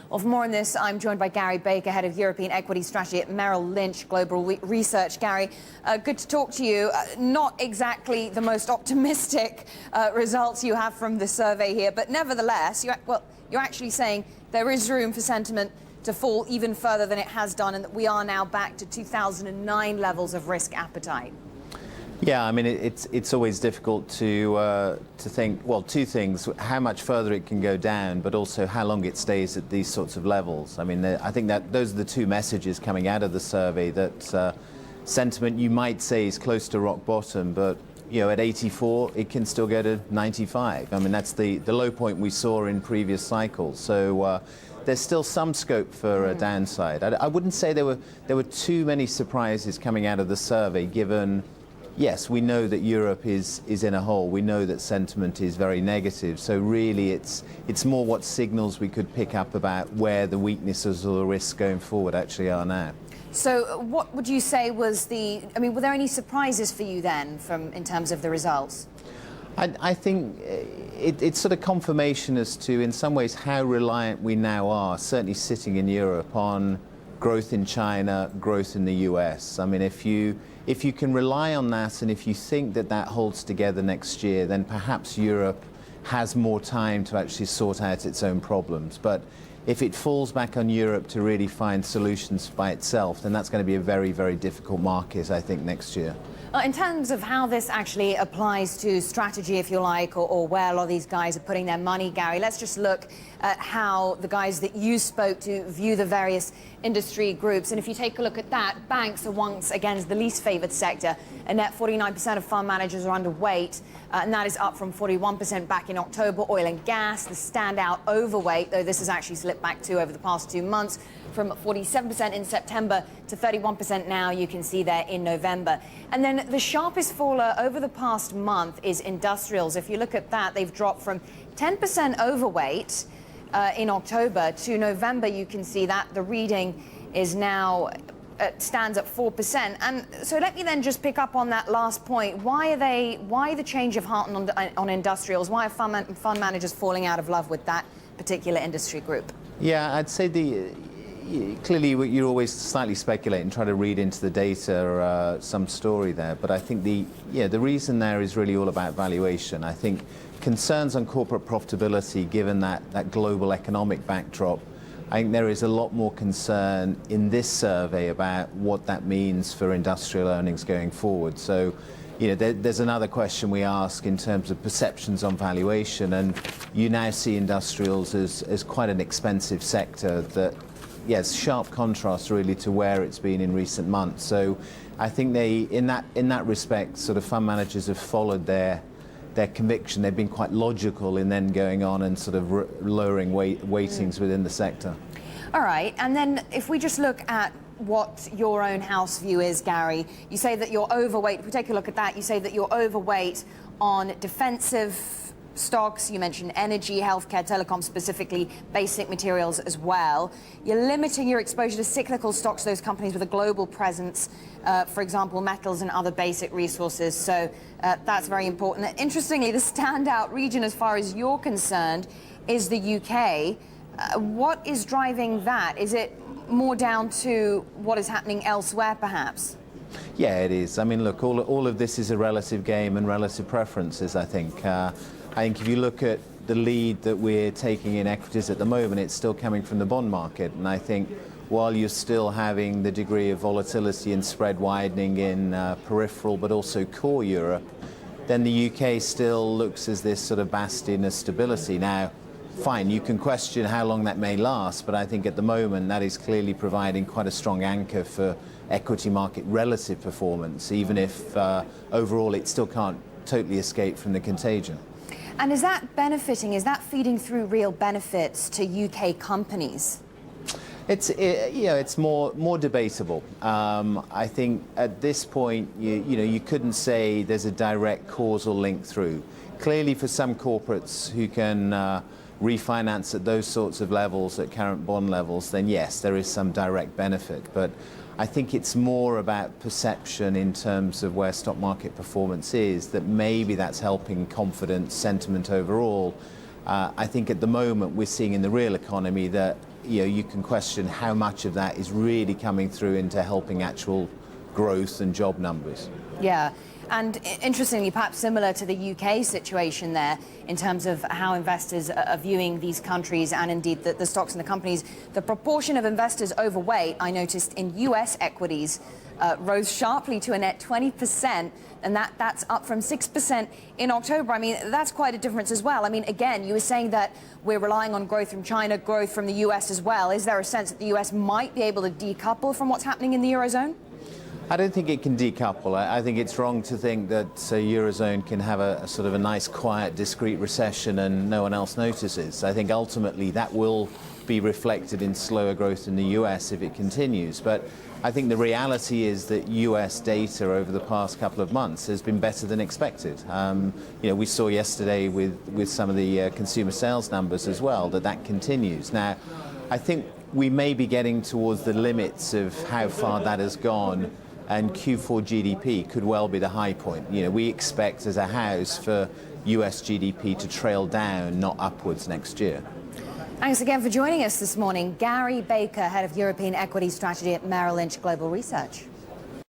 Well, for more on this, I'm joined by Gary Baker, Head of European Equity Strategy at Merrill Lynch Global Research. Gary, good to talk to you. Not exactly the most optimistic results you have from the survey here, but nevertheless, you're actually saying there is room for sentiment to fall even further than it has done, and that we are now back to 2009 levels of risk appetite. Yeah, I mean, it's always difficult to think, well, two things: how much further it can go down, but also how long it stays at these sorts of levels. I mean, I think that those are the two messages coming out of the survey, that sentiment, you might say, is close to rock bottom, but at 84, it can still go to 95. I mean, that's the low point we saw in previous cycles. So there's still some scope for a downside. I wouldn't say there were too many surprises coming out of the survey, given, yes, we know that Europe is in a hole. We know that sentiment is very negative. So really, it's more what signals we could pick up about where the weaknesses or the risks going forward actually are now. So what would you say was were there any surprises for you then in terms of the results? I think it's sort of confirmation as to, in some ways, how reliant we now are, certainly sitting in Europe, on growth in China, growth in the US. I mean, if you can rely on that, and if you think that that holds together next year, then perhaps Europe has more time to actually sort out its own problems. But if it falls back on Europe to really find solutions by itself, then that's going to be a very, very difficult market, I think, next year. In terms of how this actually applies to strategy, if you like, or where a lot of these guys are putting their money, Gary, let's just look at how the guys that you spoke to view the various industry groups. And if you take a look at that, banks are once again the least favoured sector. A net 49% of fund managers are underweight, and that is up from 41% back in October. Oil and gas, the standout overweight, though this has actually slipped back to over the past 2 months, from 47% in September to 31% now, you can see there in November. And then the sharpest faller over the past month is industrials. If you look at that, they've dropped from 10% overweight in October to November. You can see that the reading is now stands at 4%. And so let me then just pick up on that last point. Why the change of heart on industrials? Why are fund managers falling out of love with that particular industry group? Yeah, I'd say clearly you're always slightly speculating, trying to read into the data some story there. But I think the reason there is really all about valuation. I think concerns on corporate profitability, given that global economic backdrop, I think there is a lot more concern in this survey about what that means for industrial earnings going forward. So, there's another question we ask in terms of perceptions on valuation, and you now see industrials as quite an expensive sector that, yes, sharp contrast really to where it's been in recent months. So I think in that respect, sort of fund managers have followed their conviction. They've been quite logical in then going on and sort of lowering weightings within the sector. All right, and then if we just look at what your own house view is, Gary, you say that you're overweight. If we take a look at that, you say that you're overweight on defensive stocks. You mentioned energy, healthcare, telecom, specifically basic materials as well. You're limiting your exposure to cyclical stocks, those companies with a global presence, for example, metals and other basic resources. So that's very important. Interestingly, the standout region as far as you're concerned is the UK. What is driving that? Is it more down to what is happening elsewhere, perhaps? Yeah, it is. I mean, look, all of this is a relative game and relative preferences, I think. I think if you look at the lead that we're taking in equities at the moment, it's still coming from the bond market. And I think while you're still having the degree of volatility and spread widening in peripheral, but also core Europe, then the UK still looks as this sort of bastion of stability. Now, fine, you can question how long that may last, but I think at the moment that is clearly providing quite a strong anchor for equity market relative performance, even if overall it still can't totally escape from the contagion. And is that feeding through real benefits to UK companies? It's more debatable. I think at this point, you couldn't say there's a direct causal link through. Clearly, for some corporates who can refinance at those sorts of levels, at current bond levels, then yes, there is some direct benefit. But I think it's more about perception in terms of where stock market performance is, that maybe that's helping confidence, sentiment overall. I think at the moment we're seeing in the real economy that you can question how much of that is really coming through into helping actual growth and job numbers. Yeah. And interestingly, perhaps similar to the UK situation there, in terms of how investors are viewing these countries and indeed the stocks and the companies, the proportion of investors overweight, I noticed in US equities, rose sharply to a net 20%, and that's up from 6% in October. I mean, that's quite a difference as well. I mean, again, you were saying that we're relying on growth from China, growth from the US as well. Is there a sense that the US might be able to decouple from what's happening in the Eurozone? I don't think it can decouple. I think it's wrong to think that Eurozone can have a sort of a nice, quiet, discrete recession and no one else notices. I think ultimately that will be reflected in slower growth in the US if it continues. But I think the reality is that US data over the past couple of months has been better than expected. We saw yesterday with some of the consumer sales numbers as well that continues. Now, I think we may be getting towards the limits of how far that has gone, and Q4 GDP could well be the high point. We expect as a house for US GDP to trail down, not upwards next year. Thanks again for joining us this morning. Gary Baker, Head of European Equity Strategy at Merrill Lynch Global Research.